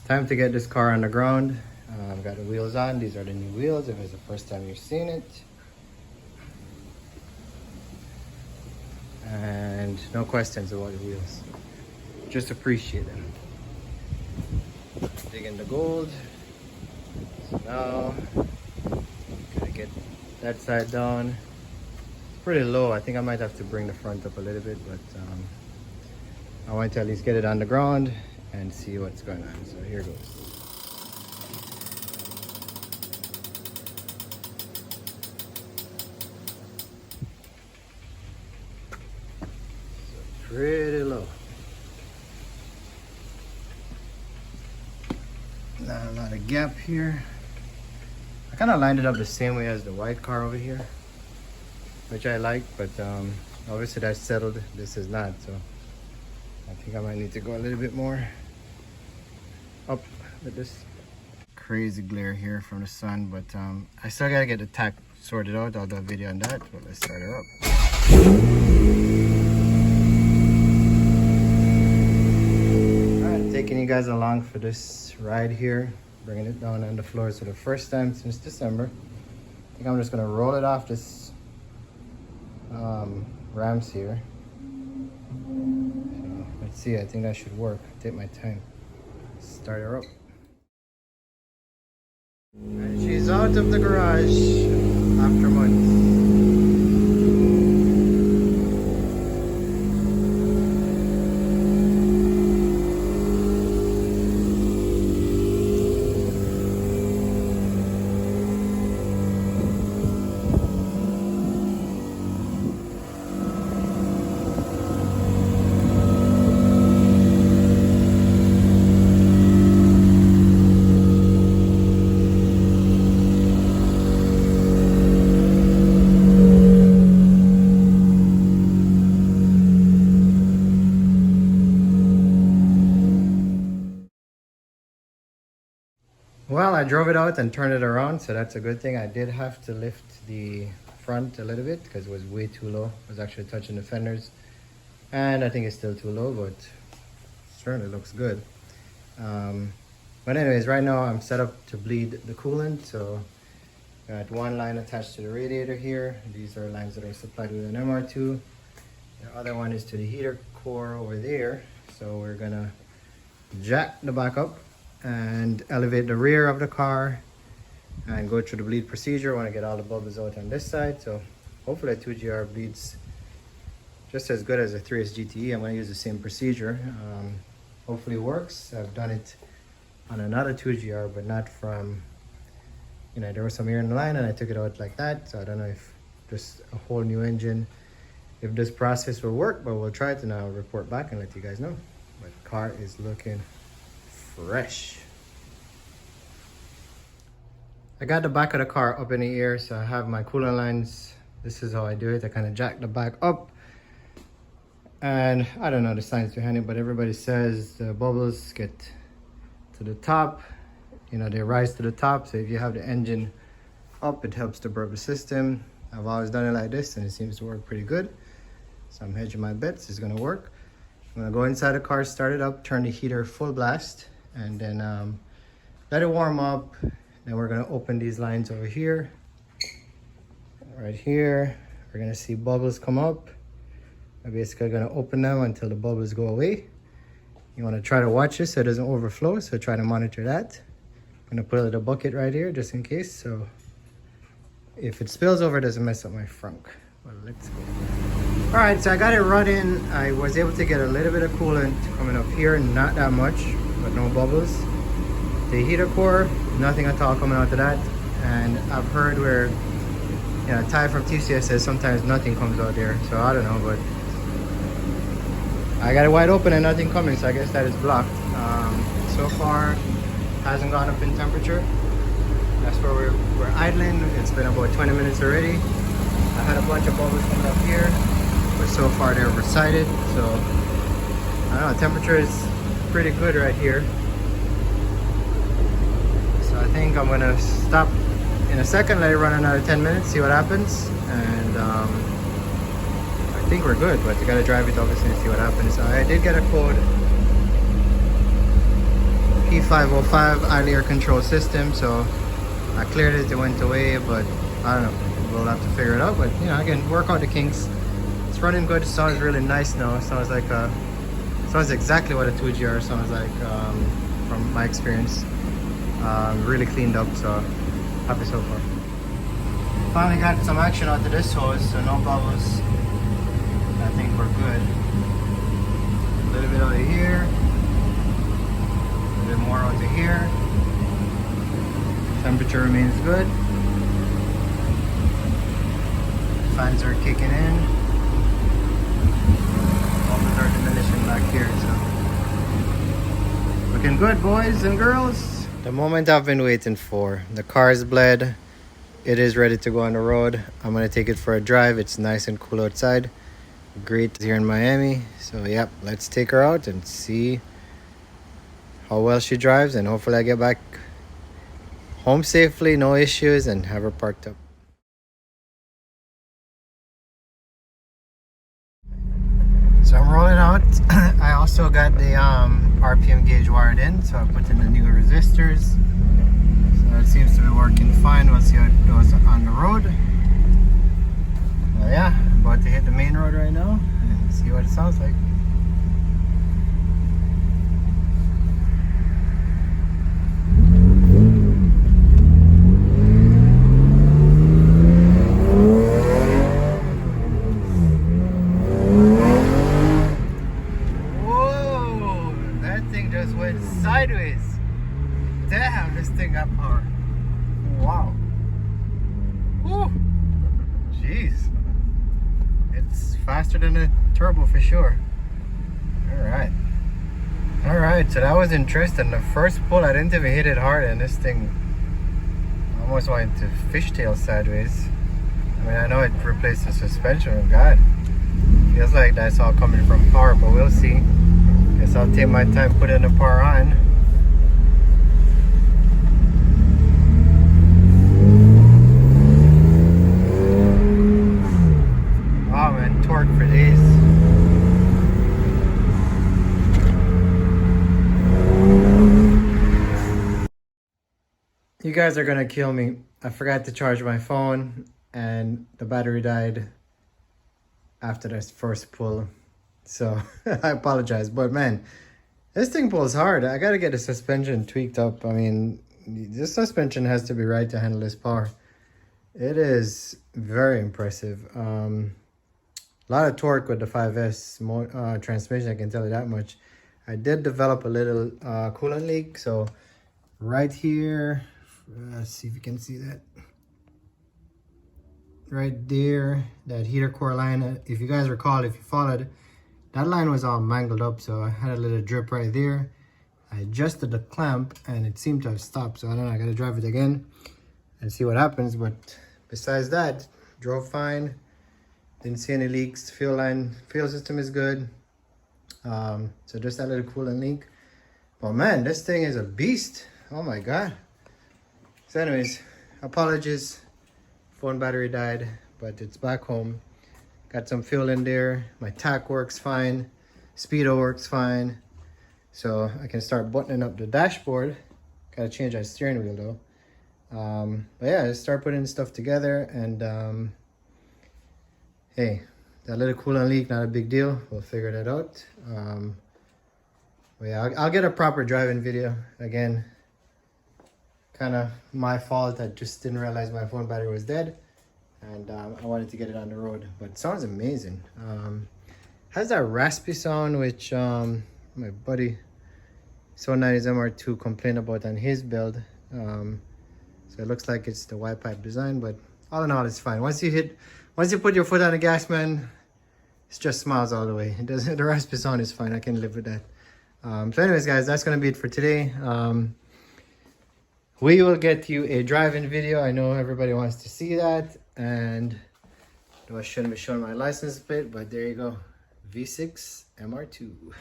Time to get this car on the ground. I've got the wheels on. These are the new wheels if it's the first time you've seen it. And no questions about the wheels. Just appreciate them. Digging the gold. So now, gotta get that side down. It's pretty low. I think I might have to bring the front up a little bit, but I want to at least get it on the ground and see what's going on. So here goes. Pretty low. Not a lot of gap here. I kind of lined it up the same way as the white car over here, which I like, but obviously that's settled. This is not, so I think I might need to go a little bit more up with this. Crazy glare here from the sun, but I still gotta get the tack sorted out. I'll do a video on that, but let's start her up. Taking you guys along for this ride here, bringing it down on the floors for the first time since December. I think I'm just gonna roll it off this ramps here. So let's see, I think that should work. Take my time. Start her up. And she's out of the garage after months. Well, I drove it out and turned it around, so that's a good thing. I did have to lift the front a little bit because it was way too low. It was actually touching the fenders, and I think it's still too low, but certainly looks good. But anyways, right now I'm set up to bleed the coolant. So got one line attached to the radiator here. These are lines that are supplied with an MR2. The other one is to the heater core over there. So we're gonna jack the back up and elevate the rear of the car and go through the bleed procedure. I want to get all the bubbles out on this side, so hopefully a 2GR bleeds just as good as a 3S GTE. I'm going to use the same procedure. Hopefully it works. I've done it on another 2GR, but not from, you know, there was some air in the line and I took it out like that, so I don't know if just a whole new engine, if this process will work, but we'll try it and I'll report back and let you guys know. But the car is looking fresh. I got the back of the car up in the air, so I have my coolant lines. This is how I do it. I kind of jack the back up, and I don't know the science behind it, but everybody says the bubbles get to the top, you know, they rise to the top. So if you have the engine up, it helps to burp the system. I've always done it like this and it seems to work pretty good, so I'm hedging my bets it's gonna work. I'm gonna go inside the car, start it up, turn the heater full blast, and then let it warm up. Then we're gonna open these lines over here. Right here, we're gonna see bubbles come up. I'm basically gonna open them until the bubbles go away. You wanna try to watch this so it doesn't overflow, so try to monitor that. I'm gonna put a little bucket right here just in case, so if it spills over, it doesn't mess up my frunk. Well, let's go. All right, so I got it running. I was able to get a little bit of coolant coming up here, not that much, but no bubbles. The heater core, nothing at all coming out of that. And I've heard where, you know, Ty from TCS says sometimes nothing comes out there. So I don't know, but I got it wide open and nothing coming, so I guess that is blocked. So far, hasn't gone up in temperature. That's where we're idling. It's been about 20 minutes already. I had a bunch of bubbles coming up here, but so far they're recited. So I don't know, temperature is pretty good right here. So I think I'm gonna stop in a second, let it run another 10 minutes, see what happens. And I think we're good, but you gotta drive it obviously and see what happens. So I did get a code P505 idle air control system. So I cleared it, it went away, but I don't know. We'll have to figure it out. But you know, again, work out the kinks. It's running good. It sounds really nice now. It sounds like sounds exactly what a 2GR sounds like from my experience. Really cleaned up, so happy so far. Finally got some action out of this hose, so no bubbles. I think we're good. A little bit out of here, a bit more out of here. Temperature remains good. Fans are kicking in. Bubbles are diminishing back here, so looking good, boys and girls. The moment I've been waiting for. The car is bled. It is ready to go on the road. I'm gonna take it for a drive. It's nice and cool outside. Great here in Miami. So yep, let's take her out and see how well she drives, and hopefully I get back home safely, no issues, and have her parked up. So I'm rolling out. I also got the RPM gauge wired in, so I put in the new resistors. So it seems to be working fine. We'll see how it goes on the road. Well, yeah, about to hit the main road right now and see what it sounds like. Whoa, that thing just went sideways. Damn, this thing got power. Wow. Woo. Jeez. It's faster than a turbo for sure. Alright. Alright, so that was interesting. The first pull, I didn't even hit it hard, and this thing almost went to fishtail sideways. I mean, I know it replaced the suspension, but God. Feels like that's all coming from power, but we'll see. Guess I'll take my time putting the power on. Wow, man, torque for days. You guys are gonna kill me. I forgot to charge my phone and the battery died after this first pull. So I apologize, but man, this thing pulls hard. I gotta get the suspension tweaked up. I mean, this suspension has to be right to handle this power. It is very impressive. A lot of torque with the 5S transmission, I can tell you that much. I did develop a little coolant leak. So right here, let's see if you can see that. Right there, that heater core line, if you guys recall, if you followed, that line was all mangled up, so I had a little drip right there. I adjusted the clamp and it seemed to have stopped, so I don't know, I gotta drive it again and see what happens. But besides that, drove fine, didn't see any leaks. Fuel system is good. So just that little coolant leak. But man, this thing is a beast. Oh my God. So anyways, apologies, phone battery died, but it's back home. Got some fuel in there. My tack works fine. Speedo works fine. So I can start buttoning up the dashboard. Gotta change that steering wheel though. But yeah, just start putting stuff together, and hey, that little coolant leak, not a big deal. We'll figure that out. But yeah, I'll get a proper driving video. Again, kind of my fault. I just didn't realize my phone battery was dead, and I wanted to get it on the road. But it sounds amazing. Has that raspy sound which my buddy So90's MR2 complained about on his build. So it looks like it's the Y pipe design, but all in all, it's fine. Once you put your foot on the gas, man, it's just smiles all the way. It doesn't. The raspy sound is fine. I can live with that. So anyways, guys, that's gonna be it for today. We will get you a driving video. I know everybody wants to see that, and I shouldn't be showing my license plate, but there you go, V6 MR2.